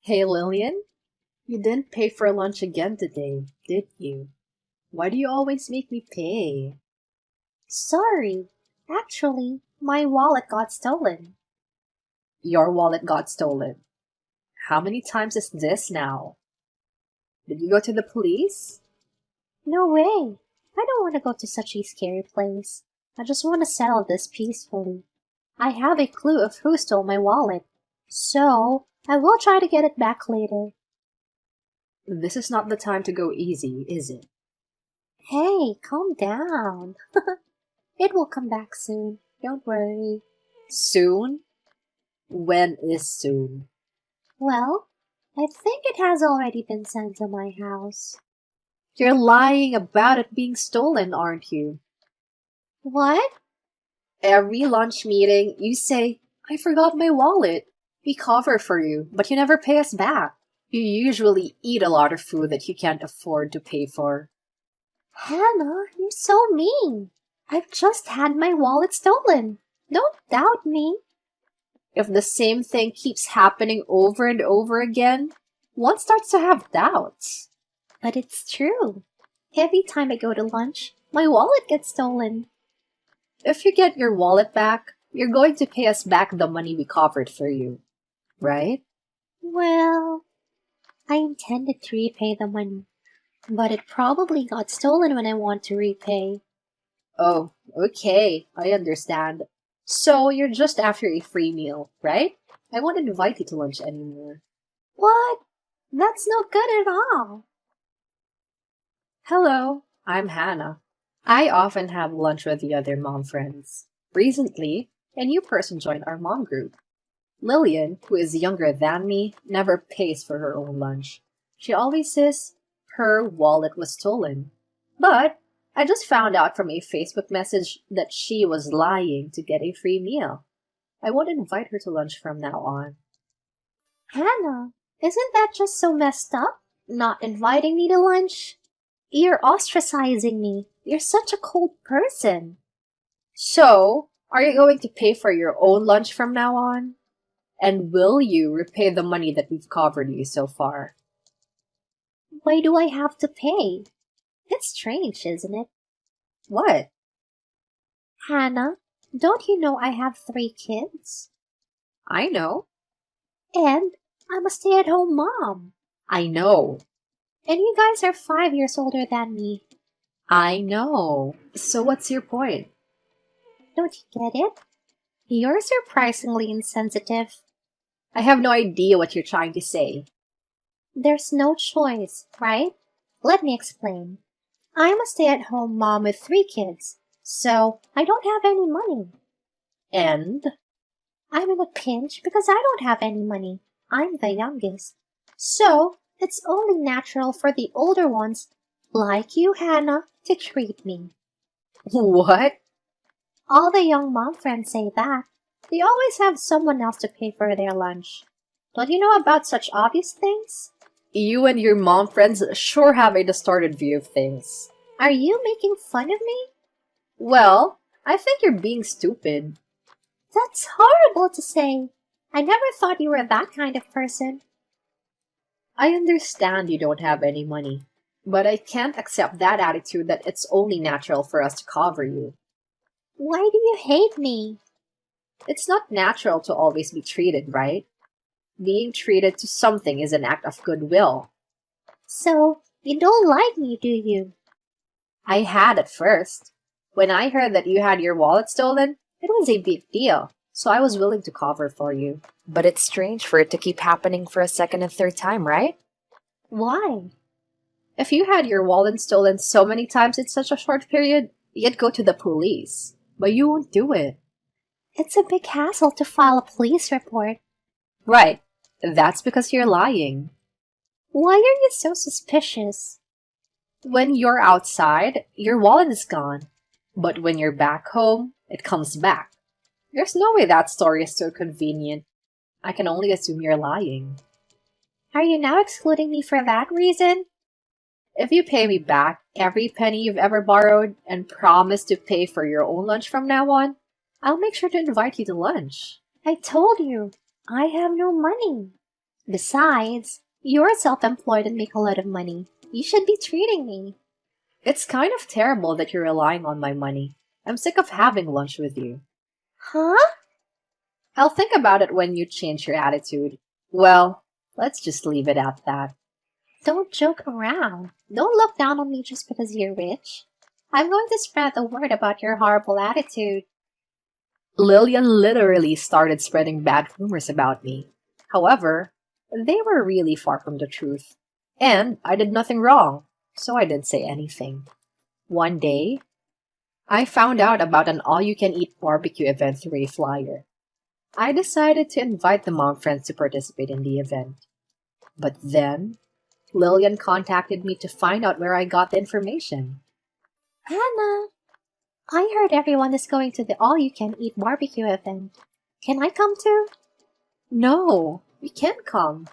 Hey Lillian, you didn't pay for lunch again today, did you? Why do you always make me pay? Sorry. Actually, my wallet got stolen. Your wallet got stolen. How many times is this now? Did you go to the police? No way. I don't want to go to such a scary place. I just want to settle this peacefully. I have a clue of who stole my wallet. So, I will try to get it back later. This is not the time to go easy, is it? Hey, calm down. It will come back soon. Don't worry. Soon? When is soon? Well, I think it has already been sent to my house. You're lying about it being stolen, aren't you? What? Every lunch meeting, you say, I forgot my wallet. We cover for you, but you never pay us back. You usually eat a lot of food that you can't afford to pay for. Hannah, you're so mean. I've just had my wallet stolen. Don't doubt me. If the same thing keeps happening over and over again, one starts to have doubts. But it's true. Every time I go to lunch, my wallet gets stolen. If you get your wallet back, you're going to pay us back the money we covered for you, right? Well, I intended to repay the money, but it probably got stolen when I want to repay. Oh, okay, I understand. So you're just after a free meal, right? I won't invite you to lunch anymore. What? That's no good at all. Hello, I'm Hannah. I often have lunch with the other mom friends. Recently, a new person joined our mom group. Lillian, who is younger than me, never pays for her own lunch. She always says her wallet was stolen. But I just found out from a Facebook message that she was lying to get a free meal. I won't invite her to lunch from now on. Hannah, isn't that just so messed up? Not inviting me to lunch? You're ostracizing me. You're such a cold person. So, are you going to pay for your own lunch from now on? And will you repay the money that we've covered you so far? Why do I have to pay? It's strange, isn't it? What? Hannah, don't you know I have 3 kids? I know. And I'm a stay-at-home mom. I know. And you guys are 5 years older than me. I know. So what's your point? Don't you get it? You're surprisingly insensitive. I have no idea what you're trying to say. There's no choice, right? Let me explain. I'm a stay-at-home mom with 3 kids, so I don't have any money. And I'm in a pinch because I don't have any money. I'm the youngest. So it's only natural for the older ones, like you, Hannah, to treat me. what? All the young mom friends say that. They always have someone else to pay for their lunch. Don't you know about such obvious things? You and your mom friends sure have a distorted view of things. Are you making fun of me? Well, I think you're being stupid. That's horrible to say. I never thought you were that kind of person. I understand you don't have any money, but I can't accept that attitude that it's only natural for us to cover you. Why do you hate me? It's not natural to always be treated, right? Being treated to something is an act of goodwill. So, you don't like me, do you? I had at first. When I heard that you had your wallet stolen, it was a big deal, so I was willing to cover for you. But it's strange for it to keep happening for a second and third time, right? Why? If you had your wallet stolen so many times in such a short period, you'd go to the police. But you won't do it. It's a big hassle to file a police report. Right. That's because you're lying. Why are you so suspicious? When you're outside, your wallet is gone. But when you're back home, it comes back. There's no way that story is so convenient. I can only assume you're lying. Are you now excluding me for that reason? If you pay me back every penny you've ever borrowed and promise to pay for your own lunch from now on, I'll make sure to invite you to lunch. I told you, I have no money. Besides, you're self-employed and make a lot of money. You should be treating me. It's kind of terrible that you're relying on my money. I'm sick of having lunch with you. Huh? I'll think about it when you change your attitude. Well, let's just leave it at that. Don't joke around. Don't look down on me just because you're rich. I'm going to spread the word about your horrible attitude. Lillian literally started spreading bad rumors about me. However, they were really far from the truth. And I did nothing wrong, so I didn't say anything. One day, I found out about an all-you-can-eat barbecue event through a flyer. I decided to invite the mom friends to participate in the event. But then, Lillian contacted me to find out where I got the information. Hannah, I heard everyone is going to the all-you-can-eat barbecue event. Can I come too? No, you can't come.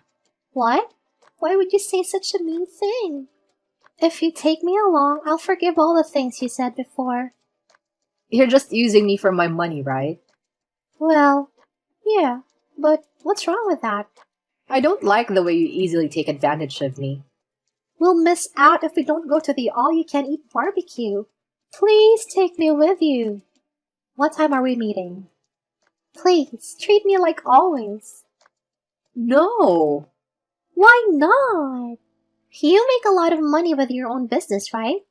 What? Why would you say such a mean thing? If you take me along, I'll forgive all the things you said before. You're just using me for my money, right? Well, yeah, but what's wrong with that? I don't like the way you easily take advantage of me. We'll miss out if we don't go to the all-you-can-eat barbecue. Please take me with you. What time are we meeting? Please, treat me like always. No! Why not? You make a lot of money with your own business, right?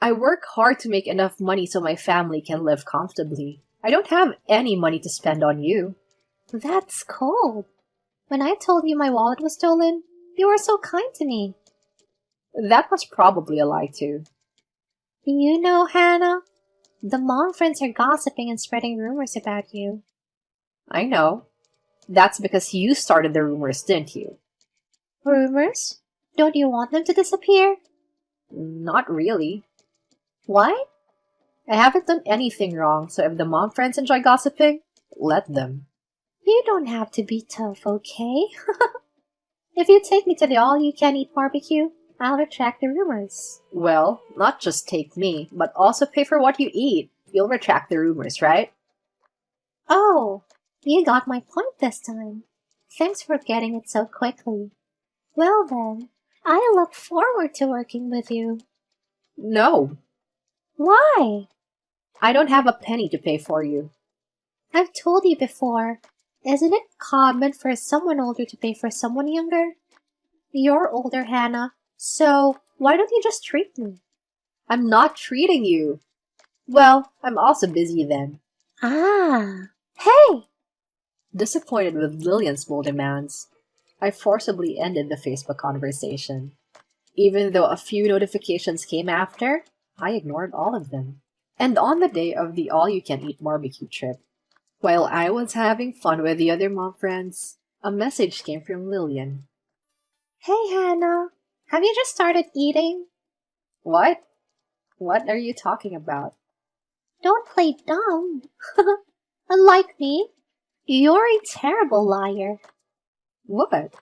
I work hard to make enough money so my family can live comfortably. I don't have any money to spend on you. That's cold. When I told you my wallet was stolen, you were so kind to me. That was probably a lie too. You know, Hannah, the mom friends are gossiping and spreading rumors about you. I know. That's because you started the rumors, didn't you? Rumors? Don't you want them to disappear? Not really. What? I haven't done anything wrong, so if the mom friends enjoy gossiping, let them. You don't have to be tough, okay? If you take me to the all-you-can-eat barbecue, I'll retract the rumors. Well, not just take me, but also pay for what you eat. You'll retract the rumors, right? Oh, you got my point this time. Thanks for getting it so quickly. Well then, I look forward to working with you. No, Why? I don't have a penny to pay for you. I've told you before, isn't it common for someone older to pay for someone younger? You're older, Hannah, so why don't you just treat me? I'm not treating you. Well, I'm also busy then. Ah, hey! Disappointed with Lillian's bold demands, I forcibly ended the Facebook conversation. Even though a few notifications came after, I ignored all of them. And on the day of the all-you-can-eat barbecue trip, while I was having fun with the other mom friends, a message came from Lillian. Hey, Hannah, have you just started eating? What? What are you talking about? Don't play dumb. Unlike me, you're a terrible liar. What?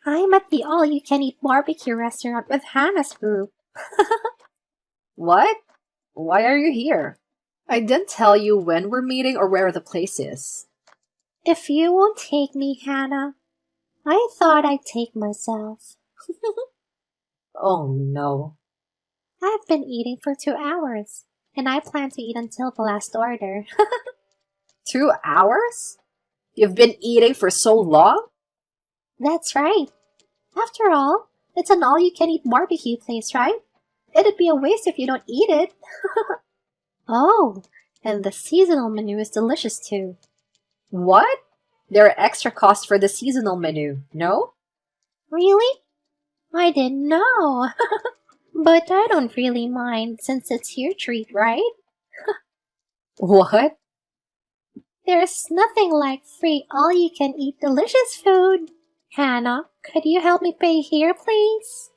I'm at the all-you-can-eat barbecue restaurant with Hannah's group. What? Why are you here? I didn't tell you when we're meeting or where the place is. If you won't take me, Hannah, I thought I'd take myself. Oh no. I've been eating for 2 hours, and I plan to eat until the last order. 2 hours? You've been eating for so long? That's right. After all, it's an all-you-can-eat barbecue place, right? It'd be a waste if you don't eat it. Oh, and the seasonal menu is delicious too. What? There are extra costs for the seasonal menu, no? Really? I didn't know. But I don't really mind since it's your treat, right? What? There's nothing like free all-you-can-eat delicious food. Hannah, could you help me pay here, please?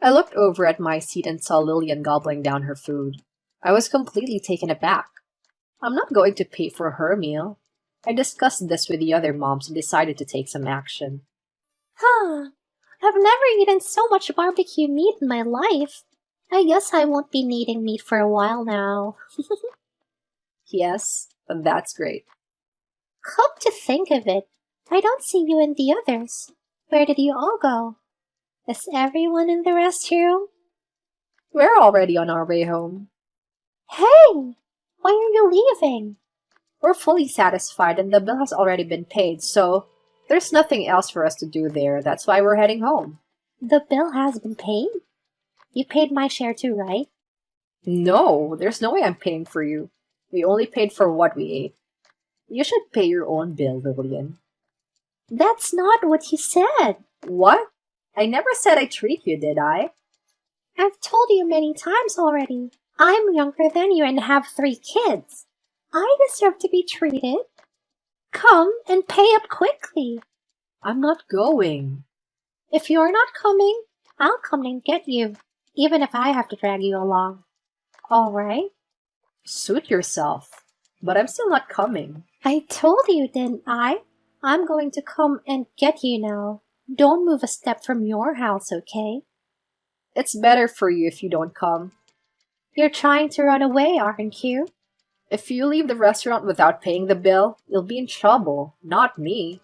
I looked over at my seat and saw Lillian gobbling down her food. I was completely taken aback. I'm not going to pay for her meal. I discussed this with the other moms and decided to take some action. Huh. I've never eaten so much barbecue meat in my life. I guess I won't be needing meat for a while now. Yes, that's great. Come to think of it, I don't see you and the others. Where did you all go? Is everyone in the restroom? We're already on our way home. Hey! Why are you leaving? We're fully satisfied and the bill has already been paid, so there's nothing else for us to do there. That's why we're heading home. The bill has been paid? You paid my share too, right? No, there's no way I'm paying for you. We only paid for what we ate. You should pay your own bill, Lillian. That's not what you said. What? I never said I treat you, did I? I've told you many times already. I'm younger than you and have 3 kids. I deserve to be treated. Come and pay up quickly. I'm not going. If you're not coming, I'll come and get you, even if I have to drag you along. All right? Suit yourself. But I'm still not coming. I told you, didn't I? I'm going to come and get you now. Don't move a step from your house, okay? It's better for you if you don't come. You're trying to run away, aren't you? If you leave the restaurant without paying the bill, you'll be in trouble, not me.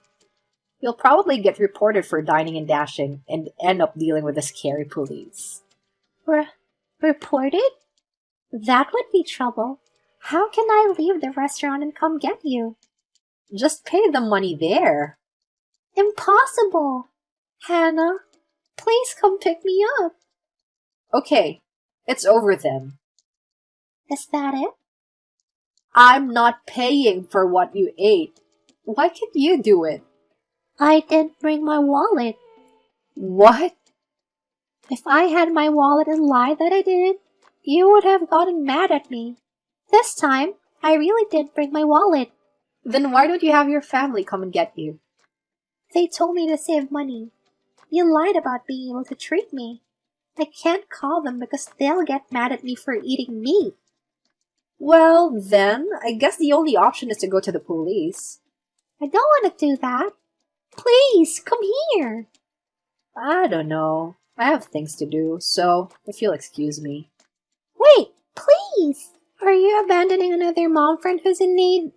You'll probably get reported for dining and dashing and end up dealing with the scary police. Reported? That would be trouble. How can I leave the restaurant and come get you? Just pay the money there. Impossible! Hannah, please come pick me up. Okay, it's over then. Is that it? I'm not paying for what you ate. Why can't you do it? I didn't bring my wallet. What? If I had my wallet and lied that I did, you would have gotten mad at me. This time, I really did bring my wallet. Then why don't you have your family come and get you? They told me to save money. You lied about being able to treat me. I can't call them because they'll get mad at me for eating meat. Well, then, I guess the only option is to go to the police. I don't want to do that. Please, come here. I don't know. I have things to do, so if you'll excuse me. Wait, please. Are you abandoning another mom friend who's in need?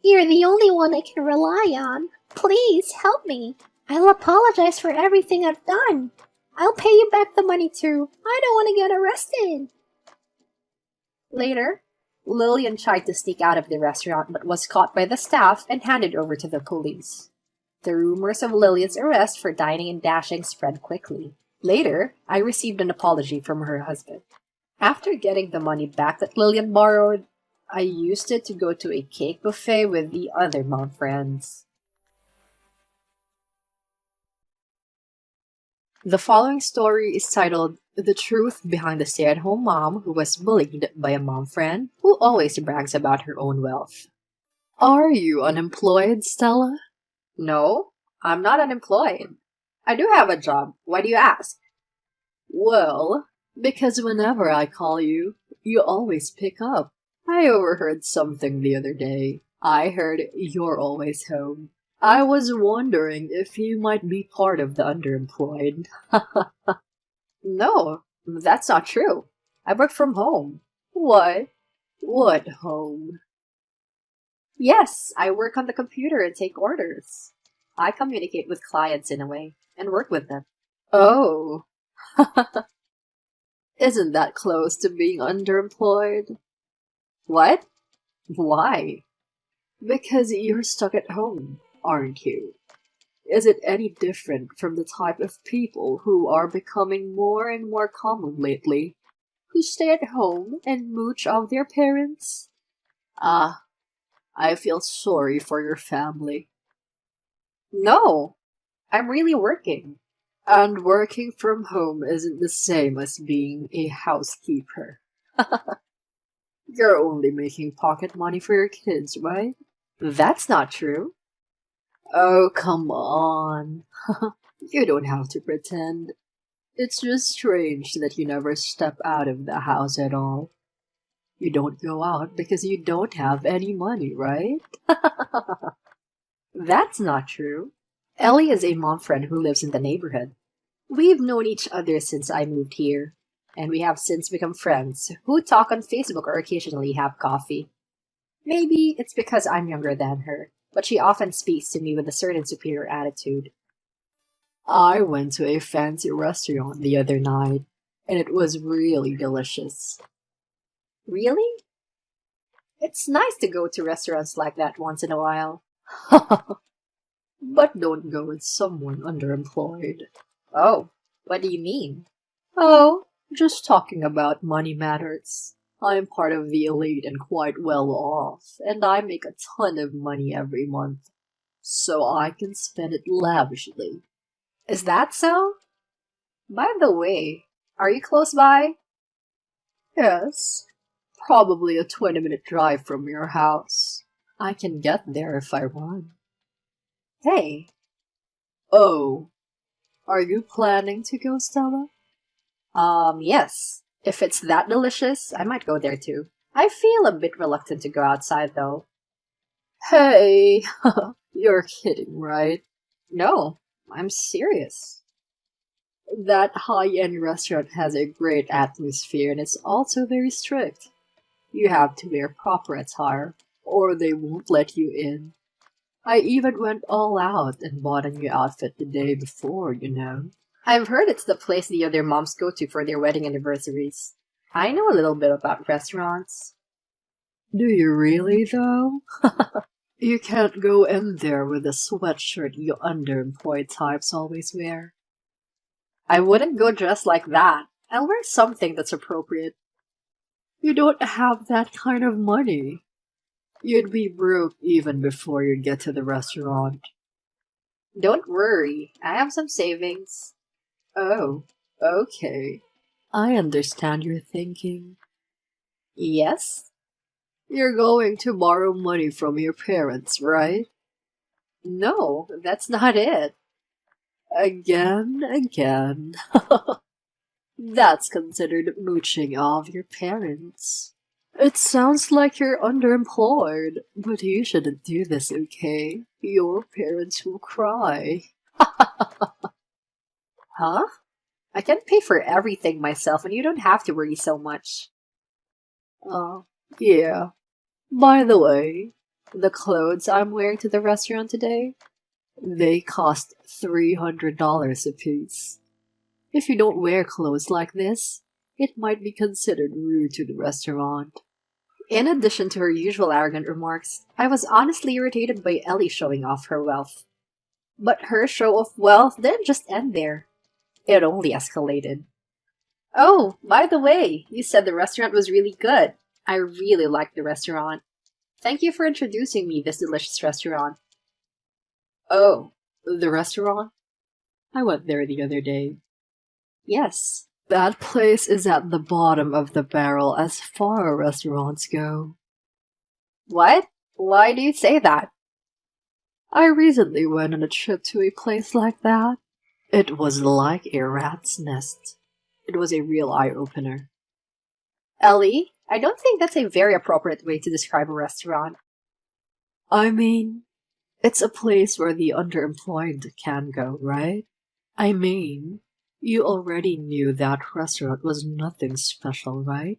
You're the only one I can rely on. Please, help me. I'll apologize for everything I've done. I'll pay you back the money too. I don't want to get arrested. Later, Lillian tried to sneak out of the restaurant but was caught by the staff and handed over to the police. The rumors of Lillian's arrest for dining and dashing spread quickly. Later, I received an apology from her husband. After getting the money back that Lillian borrowed, I used it to go to a cake buffet with the other mom friends. The following story is titled The Truth Behind the Stay-at-Home Mom Who Was Bullied by a Mom Friend Who Always Brags About Her Own Wealth. Are you unemployed, Stella? No, I'm not unemployed. I do have a job. Why do you ask? Well, because whenever I call you, you always pick up. I overheard something the other day. I heard you're always home. I was wondering if you might be part of the underemployed. No, that's not true. I work from home. What? What home? Yes, I work on the computer and take orders. I communicate with clients in a way and work with them. Oh. Isn't that close to being underemployed? What? Why? Because you're stuck at home, aren't you? Is it any different from the type of people who are becoming more and more common lately, who stay at home and mooch off their parents? Ah, I feel sorry for your family. No, I'm really working. And working from home isn't the same as being a housekeeper. You're only making pocket money for your kids, right? That's not true. Oh, come on. You don't have to pretend. It's just strange that you never step out of the house at all. You don't go out because you don't have any money, right? That's not true. Ellie is a mom friend who lives in the neighborhood. We've known each other since I moved here, and we have since become friends who talk on Facebook or occasionally have coffee. Maybe it's because I'm younger than her, but she often speaks to me with a certain superior attitude. I went to a fancy restaurant the other night, and it was really delicious. Really? It's nice to go to restaurants like that once in a while. But don't go with someone underemployed. Oh, what do you mean? Oh, just talking about money matters. I'm part of the elite and quite well off, and I make a ton of money every month, so I can spend it lavishly. Is that so? By the way, are you close by? Yes, probably a 20-minute drive from your house. I can get there if I run. Hey, Oh, are you planning to go, Stella? yes. If it's that delicious, I might go there too. I feel a bit reluctant to go outside though. Hey, you're kidding, right? No, I'm serious. That high-end restaurant has a great atmosphere and it's also very strict. You have to wear proper attire, or they won't let you in. I even went all out and bought a new outfit the day before, you know. I've heard it's the place the other moms go to for their wedding anniversaries. I know a little bit about restaurants. Do you really, though? You can't go in there with the sweatshirt you underemployed types always wear. I wouldn't go dressed like that. I'll wear something that's appropriate. You don't have that kind of money. You'd be broke even before you get to the restaurant. Don't worry, I have some savings. Oh, okay. I understand your thinking. Yes? You're going to borrow money from your parents, right? No, that's not it. Again. That's considered mooching off your parents. It sounds like you're underemployed, but you shouldn't do this, okay? Your parents will cry. Huh? I can pay for everything myself and you don't have to worry so much. Yeah. By the way, the clothes I'm wearing to the restaurant today, they cost $300 a piece. If you don't wear clothes like this, it might be considered rude to the restaurant. In addition to her usual arrogant remarks, I was honestly irritated by Ellie showing off her wealth. But her show of wealth didn't just end there. It only escalated. Oh, by the way, you said the restaurant was really good. I really liked the restaurant. Thank you for introducing me this delicious restaurant. Oh, the restaurant? I went there the other day. Yes. That place is at the bottom of the barrel as far as restaurants go. What? Why do you say that? I recently went on a trip to a place like that. It was like a rat's nest. It was a real eye-opener. Ellie, I don't think that's a very appropriate way to describe a restaurant. I mean, it's a place where the underemployed can go, right? I mean, you already knew that restaurant was nothing special, right?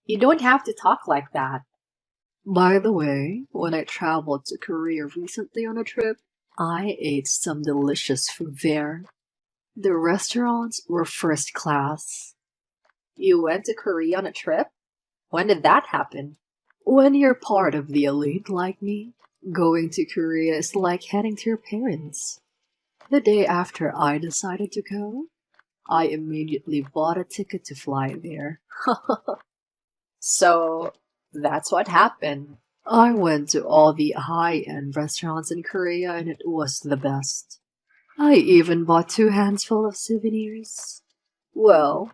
You don't have to talk like that. By the way, when I traveled to Korea recently on a trip, I ate some delicious food there. The restaurants were first class. You went to Korea on a trip? When did that happen? When you're part of the elite like me, going to Korea is like heading to your parents. The day after I decided to go, I immediately bought a ticket to fly there. So, that's what happened. I went to all the high-end restaurants in Korea and it was the best. I even bought 2 handsful of souvenirs. Well,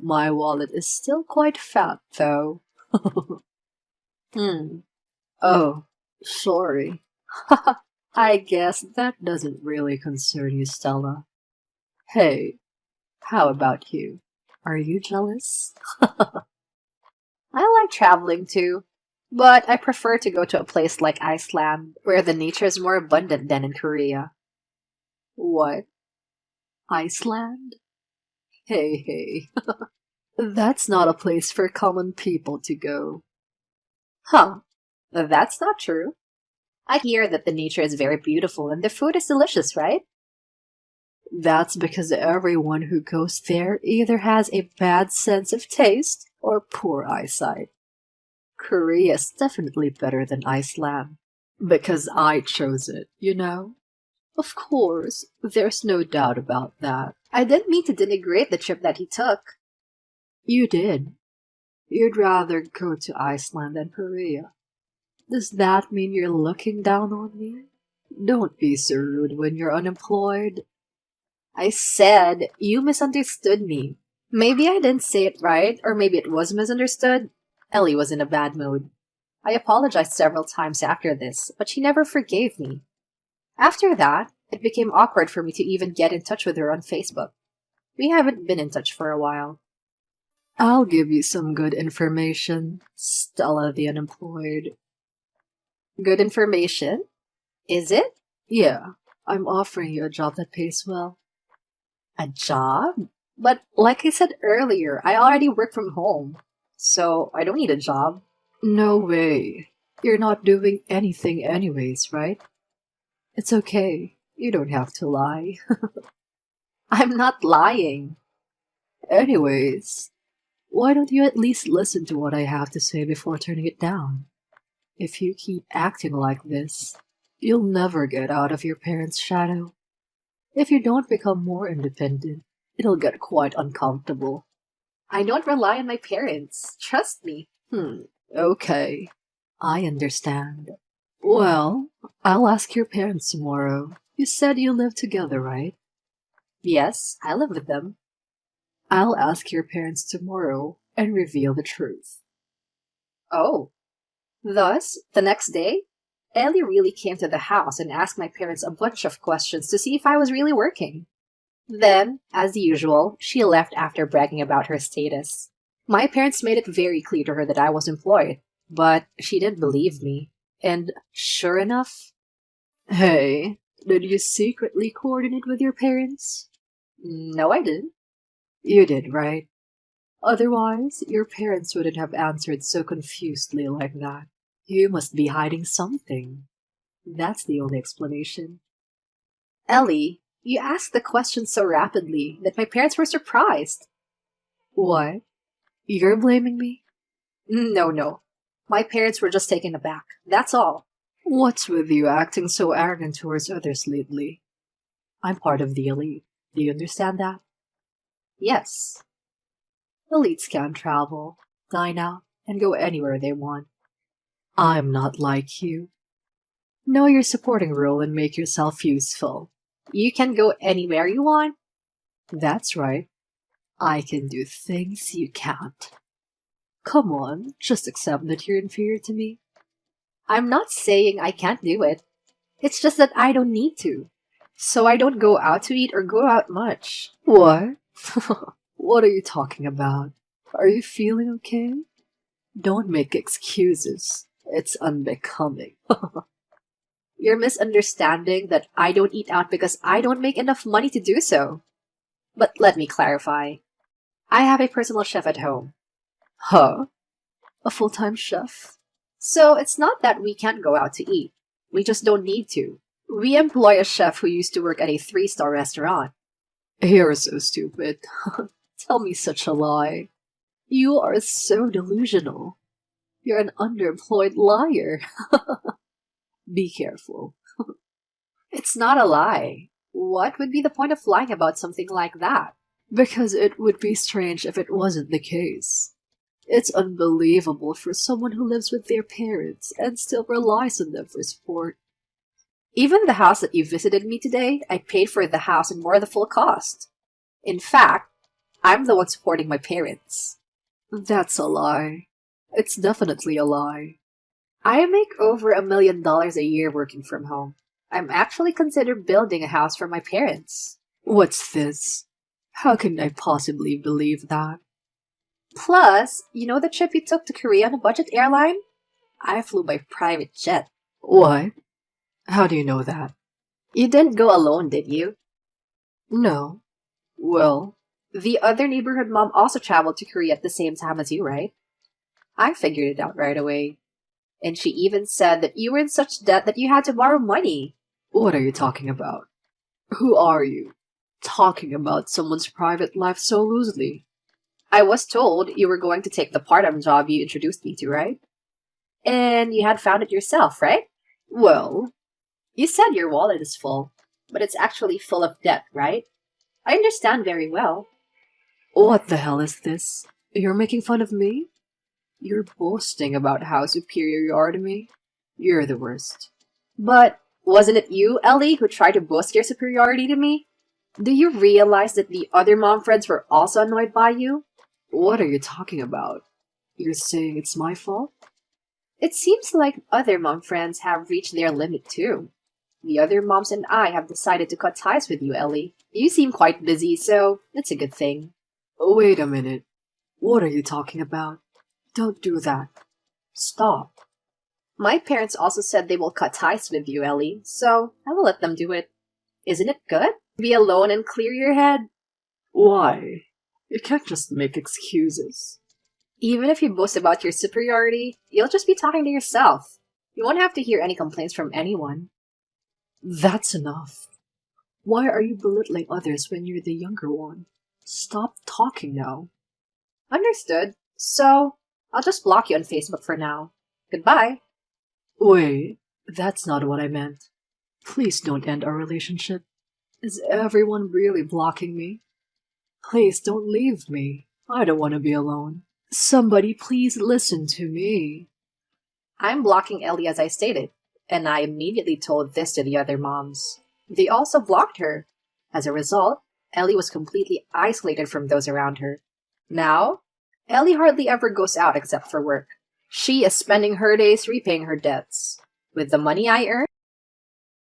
my wallet is still quite fat though. Oh, sorry. I guess that doesn't really concern you, Stella. Hey, how about you? Are you jealous? I like traveling too, but I prefer to go to a place like Iceland, where the nature is more abundant than in Korea. What? Iceland? Hey. That's not a place for common people to go. Huh, that's not true. I hear that the nature is very beautiful and the food is delicious, right? That's because everyone who goes there either has a bad sense of taste or poor eyesight. Korea is definitely better than Iceland. Because I chose it, you know? Of course, there's no doubt about that. I didn't mean to denigrate the trip that he took. You did. You'd rather go to Iceland than Korea. Does that mean you're looking down on me? Don't be so rude when you're unemployed. I said you misunderstood me. Maybe I didn't say it right, or maybe it was misunderstood. Ellie was in a bad mood. I apologized several times after this, but she never forgave me. After that, it became awkward for me to even get in touch with her on Facebook. We haven't been in touch for a while. I'll give you some good information, Stella the unemployed. Good information? Is it? Yeah, I'm offering you a job that pays well. A job? But like I said earlier, I already work from home, so I don't need a job. No way. You're not doing anything anyways, right? It's okay. You don't have to lie. I'm not lying. Anyways, why don't you at least listen to what I have to say before turning it down? If you keep acting like this, you'll never get out of your parents' shadow. If you don't become more independent, it'll get quite uncomfortable. I don't rely on my parents. Trust me. Okay. I understand. Well, I'll ask your parents tomorrow. You said you live together, right? Yes, I live with them. I'll ask your parents tomorrow and reveal the truth. Oh. Thus, the next day, Ellie really came to the house and asked my parents a bunch of questions to see if I was really working. Then, as usual, she left after bragging about her status. My parents made it very clear to her that I was employed, but she didn't believe me. And sure enough... Hey, did you secretly coordinate with your parents? No, I didn't. You did, right? Otherwise, your parents wouldn't have answered so confusedly like that. You must be hiding something. That's the only explanation. Ellie, you asked the question so rapidly that my parents were surprised. What? You're blaming me? No. My parents were just taken aback. That's all. What's with you acting so arrogant towards others lately? I'm part of the elite. Do you understand that? Yes. Elites can travel, dine out, and go anywhere they want. I'm not like you. Know your supporting role and make yourself useful. You can go anywhere you want? That's right. I can do things you can't. Come on, just accept that you're inferior to me. I'm not saying I can't do it. It's just that I don't need to. So I don't go out to eat or go out much. What? What are you talking about? Are you feeling okay? Don't make excuses. It's unbecoming. You're misunderstanding that I don't eat out because I don't make enough money to do so. But let me clarify. I have a personal chef at home. Huh? A full-time chef? So it's not that we can't go out to eat. We just don't need to. We employ a chef who used to work at a 3-star restaurant. You're so stupid. Tell me such a lie. You are so delusional. You're an underemployed liar. Be careful. It's not a lie. What would be the point of lying about something like that? Because it would be strange if it wasn't the case. It's unbelievable for someone who lives with their parents and still relies on them for support. Even the house that you visited me today, I paid for the house and more the full cost. In fact, I'm the one supporting my parents. That's a lie. It's definitely a lie. I make over $1 million a year working from home. I'm actually considered building a house for my parents. What's this? How can I possibly believe that? Plus, you know the trip you took to Korea on a budget airline? I flew by private jet. What? How do you know that? You didn't go alone, did you? No. Well, the other neighborhood mom also traveled to Korea at the same time as you, right? I figured it out right away. And she even said that you were in such debt that you had to borrow money. What are you talking about? Who are you? Talking about someone's private life so loosely. I was told you were going to take the part-time job you introduced me to, right? And you had found it yourself, right? Well, You said your wallet is full, but it's actually full of debt, right? I understand very well. what the hell is this? You're making fun of me? You're boasting about how superior you are to me? You're the worst. But wasn't it you, Ellie, who tried to boast your superiority to me? Do you realize that the other mom friends were also annoyed by you? What are you talking about? You're saying it's my fault? It seems like other mom friends have reached their limit too. The other moms and I have decided to cut ties with you, Ellie. You seem quite busy, so it's a good thing. Wait a minute. What are you talking about? Don't do that. Stop. My parents also said they will cut ties with you, Ellie, so I will let them do it. Isn't it good? Be alone and clear your head. Why? You can't just make excuses. Even if you boast about your superiority, you'll just be talking to yourself. You won't have to hear any complaints from anyone. That's enough. Why are you belittling others when you're the younger one? Stop talking now. Understood. So, I'll just block you on Facebook for now. Goodbye. Wait, that's not what I meant. Please don't end our relationship. Is everyone really blocking me? Please don't leave me. I don't want to be alone. Somebody please listen to me. I'm blocking Ellie as I stated, and I immediately told this to the other moms. They also blocked her. As a result, Ellie was completely isolated from those around her. Now, Ellie hardly ever goes out except for work. She is spending her days repaying her debts. With the money I earn,